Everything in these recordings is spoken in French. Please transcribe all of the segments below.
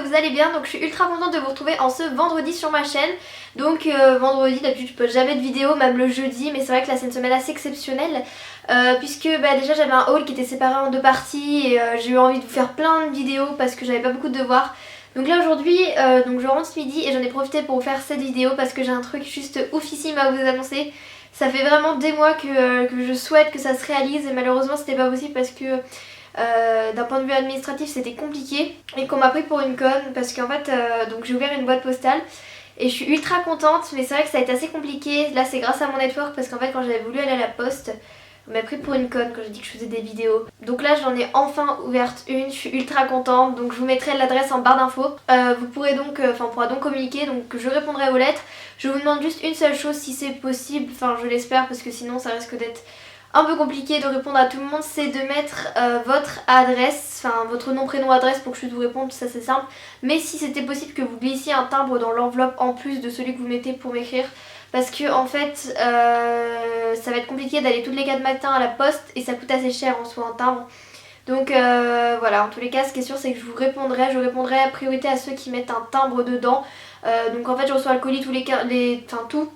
que vous allez bien. Donc je suis ultra contente de vous retrouver en ce vendredi sur ma chaîne. Donc vendredi, d'habitude je poste jamais de vidéo, même le jeudi, mais c'est vrai que là c'est une semaine assez exceptionnelle puisque déjà j'avais un haul qui était séparé en 2 parties et j'ai eu envie de vous faire plein de vidéos parce que j'avais pas beaucoup de devoirs. Donc là aujourd'hui, donc je rentre ce midi et j'en ai profité pour vous faire cette vidéo parce que j'ai un truc juste oufissime à vous annoncer. Ça fait vraiment des mois que je souhaite que ça se réalise et malheureusement c'était pas possible parce que d'un point de vue administratif c'était compliqué et qu'on m'a pris pour une conne parce qu'en fait donc j'ai ouvert une boîte postale et je suis ultra contente, mais c'est vrai que ça a été assez compliqué. Là c'est grâce à mon network parce qu'en fait quand j'avais voulu aller à la poste, on m'a pris pour une conne quand j'ai dit que je faisais des vidéos. Donc là j'en ai enfin ouverte une, je suis ultra contente. Donc je vous mettrai l'adresse en barre d'infos. Vous pourrez donc, on pourra donc communiquer, donc je répondrai à vos lettres. Je vous demande juste une seule chose si c'est possible, enfin je l'espère parce que sinon ça risque d'être un peu compliqué de répondre à tout le monde, c'est de mettre votre adresse, enfin votre nom, prénom, adresse pour que je puisse vous répondre, ça c'est simple. Mais si c'était possible que vous glissiez un timbre dans l'enveloppe en plus de celui que vous mettez pour m'écrire, parce que en fait ça va être compliqué d'aller tous les 4 matins à la poste et ça coûte assez cher en soi un timbre. Donc voilà, en tous les cas ce qui est sûr c'est que je répondrai à priorité à ceux qui mettent un timbre dedans. Donc en fait je reçois le colis tout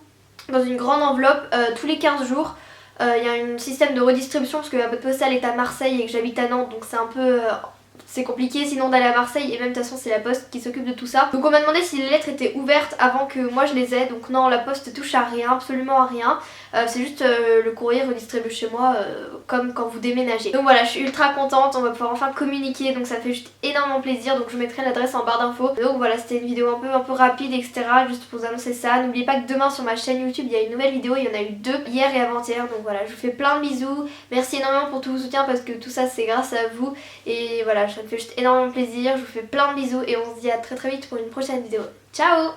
dans une grande enveloppe tous les 15 jours. Il y a un système de redistribution parce que la boîte postale est à Marseille et que j'habite à Nantes, donc c'est un peu c'est compliqué sinon d'aller à Marseille, et même de toute façon c'est la poste qui s'occupe de tout ça. Donc on m'a demandé si les lettres étaient ouvertes avant que moi je les ai, donc non, la poste touche à rien, absolument à rien. C'est juste le courrier redistribue chez moi comme quand vous déménagez. Donc voilà, je suis ultra contente, on va pouvoir enfin communiquer, donc ça fait juste énormément plaisir. Donc je vous mettrai l'adresse en barre d'infos. Donc voilà, c'était une vidéo un peu rapide, etc. juste pour vous annoncer ça. N'oubliez pas que demain sur ma chaîne YouTube il y a une nouvelle vidéo, il y en a eu 2 hier et avant-hier. Donc voilà, je vous fais plein de bisous, merci énormément pour tout vos soutiens parce que tout ça c'est grâce à vous. Et voilà, ça me fait juste énormément plaisir, je vous fais plein de bisous et on se dit à très vite pour une prochaine vidéo. Ciao!